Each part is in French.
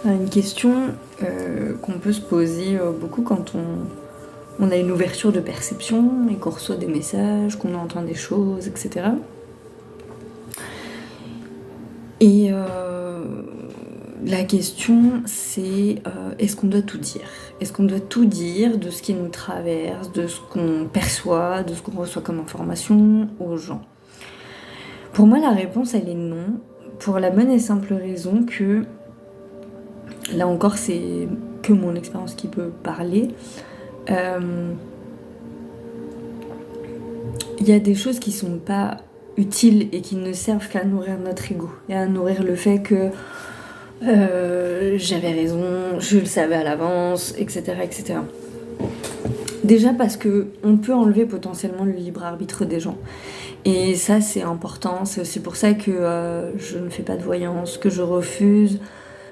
Une question qu'on peut se poser beaucoup quand on a une ouverture de perception et qu'on reçoit des messages, qu'on entend des choses, etc. Et la question c'est est-ce qu'on doit tout dire? Est-ce qu'on doit tout dire de ce qui nous traverse, de ce qu'on perçoit, de ce qu'on reçoit comme information aux gens? Pour moi la réponse elle est non, pour la bonne et simple raison que là encore, c'est que mon expérience qui peut parler. Il y a des choses qui sont pas utiles et qui ne servent qu'à nourrir notre ego et à nourrir le fait que j'avais raison, je le savais à l'avance, etc., etc. Déjà parce que on peut enlever potentiellement le libre arbitre des gens. Et ça, c'est important. C'est aussi pour ça que je ne fais pas de voyance, que je refuse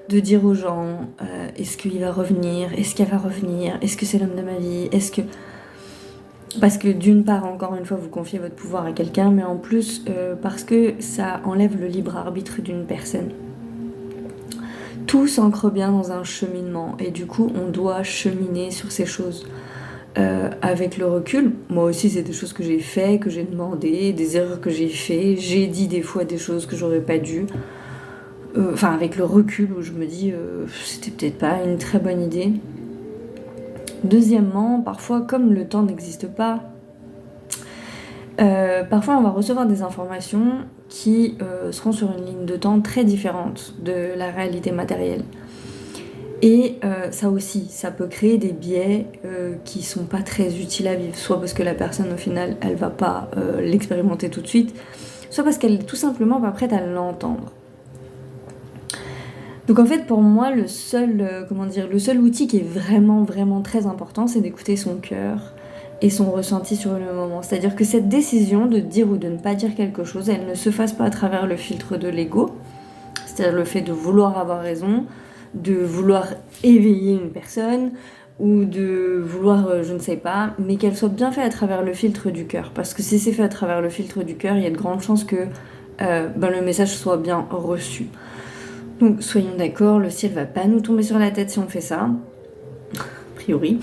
de dire aux gens est-ce qu'il va revenir, est-ce qu'elle va revenir, est-ce que c'est l'homme de ma vie, est-ce que... Parce que d'une part, encore une fois, vous confiez votre pouvoir à quelqu'un, mais en plus, parce que ça enlève le libre arbitre d'une personne. Tout s'ancre bien dans un cheminement, et du coup, on doit cheminer sur ces choses. Avec le recul, moi aussi, c'est des choses que j'ai fait, que j'ai demandé, des erreurs que j'ai fait, j'ai dit des fois des choses que j'aurais pas dû. Enfin, avec le recul où je me dis c'était peut-être pas une très bonne idée. Deuxièmement, parfois, comme le temps n'existe pas, parfois on va recevoir des informations qui seront sur une ligne de temps très différente de la réalité matérielle. Et ça aussi, ça peut créer des biais qui sont pas très utiles à vivre, soit parce que la personne au final elle va pas l'expérimenter tout de suite, soit parce qu'elle est tout simplement pas prête à l'entendre. Donc en fait, pour moi, le seul outil qui est vraiment, vraiment très important, c'est d'écouter son cœur et son ressenti sur le moment. C'est-à-dire que cette décision de dire ou de ne pas dire quelque chose, elle ne se fasse pas à travers le filtre de l'ego, c'est-à-dire le fait de vouloir avoir raison, de vouloir éveiller une personne, ou de vouloir, je ne sais pas, mais qu'elle soit bien faite à travers le filtre du cœur. Parce que si c'est fait à travers le filtre du cœur, il y a de grandes chances que le message soit bien reçu. Donc soyons d'accord, le ciel va pas nous tomber sur la tête si on fait ça, a priori.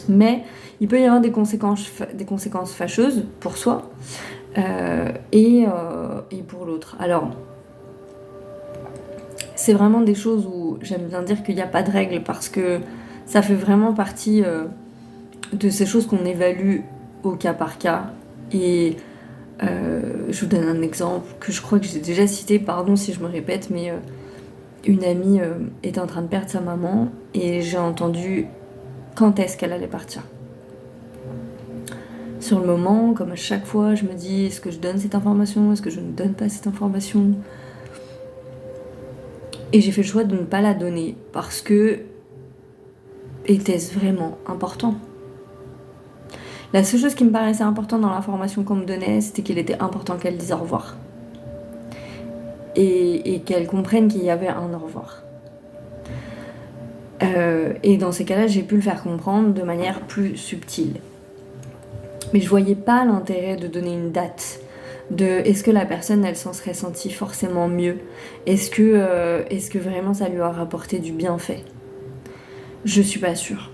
Mais il peut y avoir des conséquences fâcheuses pour soi et pour l'autre. Alors, c'est vraiment des choses où j'aime bien dire qu'il n'y a pas de règle parce que ça fait vraiment partie de ces choses qu'on évalue au cas par cas. Et je vous donne un exemple que je crois que j'ai déjà cité, pardon si je me répète, mais une amie était en train de perdre sa maman et j'ai entendu quand est-ce qu'elle allait partir. Sur le moment, comme à chaque fois, je me dis est-ce que je donne cette information, est-ce que je ne donne pas cette information? Et j'ai fait le choix de ne pas la donner parce que était-ce vraiment important? La seule chose qui me paraissait importante dans l'information qu'on me donnait, c'était qu'il était important qu'elle dise au revoir. Et qu'elle comprenne qu'il y avait un au revoir. Et dans ces cas-là, j'ai pu le faire comprendre de manière plus subtile. Mais je voyais pas l'intérêt de donner une date. Est-ce que la personne, elle s'en serait sentie forcément mieux? Est-ce que vraiment ça lui a rapporté du bienfait? Je suis pas sûre.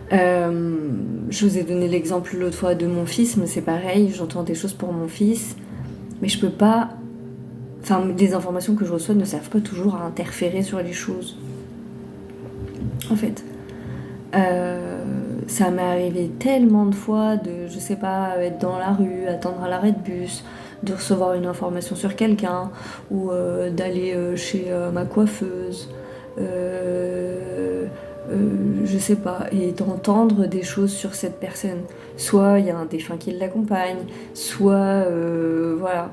Je vous ai donné l'exemple l'autre fois de mon fils, mais c'est pareil, j'entends des choses pour mon fils, mais je peux pas... Enfin, les informations que je reçois ne servent pas toujours à interférer sur les choses. En fait, ça m'est arrivé tellement de fois de, je sais pas, être dans la rue, attendre à l'arrêt de bus, de recevoir une information sur quelqu'un, ou d'aller chez ma coiffeuse, je sais pas, et d'entendre des choses sur cette personne. Soit il y a un défunt qui l'accompagne, soit voilà.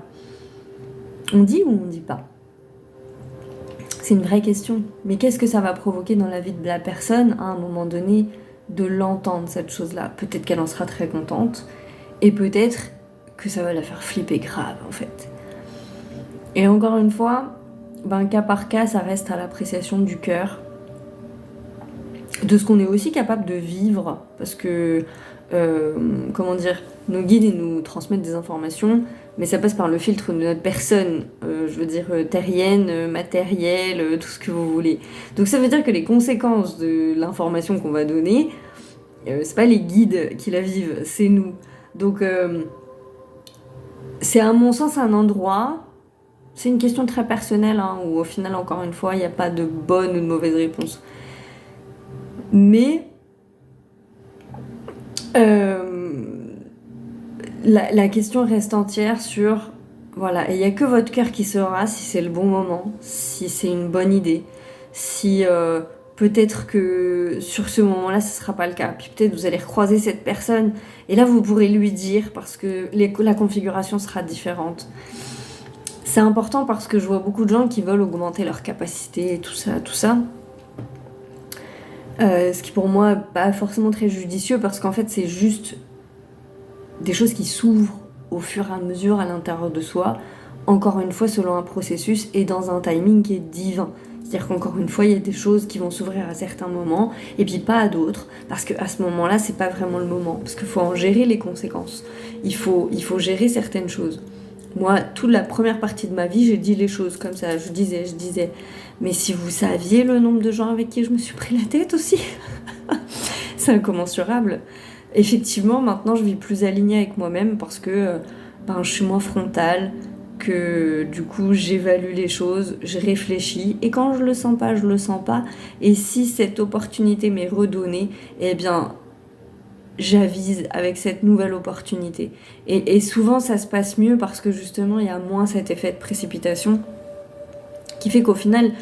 On dit ou on dit pas? C'est une vraie question. Mais qu'est-ce que ça va provoquer dans la vie de la personne à un moment donné de l'entendre, cette chose-là? Peut-être qu'elle en sera très contente, et peut-être que ça va la faire flipper grave, en fait. Et encore une fois, cas par cas, ça reste à l'appréciation du cœur, de ce qu'on est aussi capable de vivre, parce que, comment dire, nos guides ils nous transmettent des informations, mais ça passe par le filtre de notre personne, je veux dire terrienne, matérielle, tout ce que vous voulez. Donc ça veut dire que les conséquences de l'information qu'on va donner, c'est pas les guides qui la vivent, c'est nous. Donc c'est à mon sens un endroit, c'est une question très personnelle, hein, où au final, encore une fois, il n'y a pas de bonne ou de mauvaise réponse. Mais la question reste entière sur, voilà, et il n'y a que votre cœur qui saura si c'est le bon moment, si c'est une bonne idée, si peut-être que sur ce moment-là, ce ne sera pas le cas. Puis peut-être vous allez recroiser cette personne, et là, vous pourrez lui dire, parce que la configuration sera différente. C'est important parce que je vois beaucoup de gens qui veulent augmenter leurs capacités et tout ça, tout ça. Ce qui pour moi n'est pas forcément très judicieux parce qu'en fait c'est juste des choses qui s'ouvrent au fur et à mesure à l'intérieur de soi, encore une fois selon un processus et dans un timing qui est divin. C'est-à-dire qu'encore une fois il y a des choses qui vont s'ouvrir à certains moments et puis pas à d'autres parce qu'à ce moment-là c'est pas vraiment le moment parce qu'il faut en gérer les conséquences. Il faut gérer certaines choses. Moi, toute la première partie de ma vie, j'ai dit les choses comme ça, je disais. Mais si vous saviez le nombre de gens avec qui je me suis pris la tête aussi, c'est incommensurable. Effectivement, maintenant, je vis plus alignée avec moi-même parce que je suis moins frontale, que du coup, j'évalue les choses, je réfléchis, et quand je le sens pas, je le sens pas. Et si cette opportunité m'est redonnée, eh bien, j'avise avec cette nouvelle opportunité. Et souvent, ça se passe mieux parce que justement, il y a moins cet effet de précipitation qui fait qu'au final,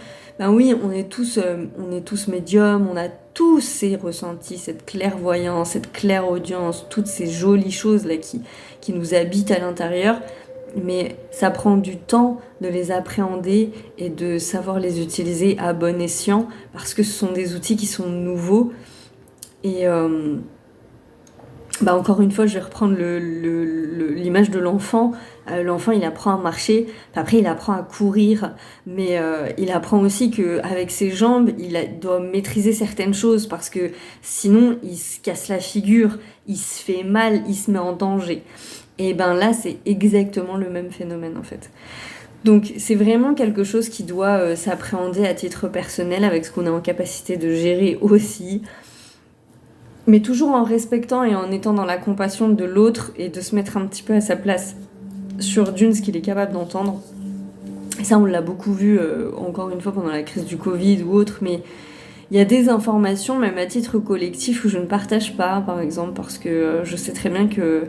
oui, on est tous médiums, on a tous ces ressentis, cette clairvoyance, cette clairaudience, toutes ces jolies choses là qui nous habitent à l'intérieur. Mais ça prend du temps de les appréhender et de savoir les utiliser à bon escient parce que ce sont des outils qui sont nouveaux. Et encore une fois, je vais reprendre l'image de l'enfant. L'enfant, il apprend à marcher, après il apprend à courir, mais il apprend aussi qu'avec ses jambes, doit maîtriser certaines choses parce que sinon, il se casse la figure, il se fait mal, il se met en danger. Et là, c'est exactement le même phénomène en fait. Donc c'est vraiment quelque chose qui doit s'appréhender à titre personnel avec ce qu'on est en capacité de gérer aussi. Mais toujours en respectant et en étant dans la compassion de l'autre et de se mettre un petit peu à sa place sur ce qu'il est capable d'entendre. Et ça, on l'a beaucoup vu, encore une fois, pendant la crise du Covid ou autre, mais il y a des informations, même à titre collectif, où je ne partage pas, par exemple, parce que je sais très bien que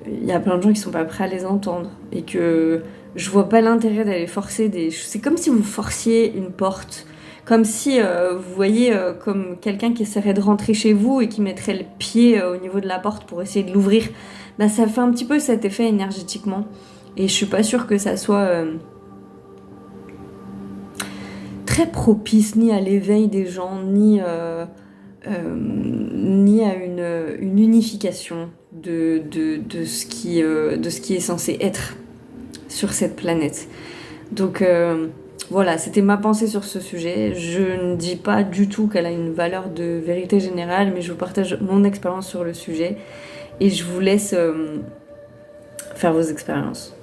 il y a plein de gens qui sont pas prêts à les entendre et que je vois pas l'intérêt d'aller forcer C'est comme si vous forciez une porte. Comme si, vous voyez, comme quelqu'un qui essaierait de rentrer chez vous et qui mettrait le pied au niveau de la porte pour essayer de l'ouvrir. Ça fait un petit peu cet effet énergétiquement. Et je suis pas sûre que ça soit très propice ni à l'éveil des gens, ni à une unification de ce qui est censé être sur cette planète. Donc... voilà, c'était ma pensée sur ce sujet. Je ne dis pas du tout qu'elle a une valeur de vérité générale, mais je vous partage mon expérience sur le sujet et je vous laisse faire vos expériences.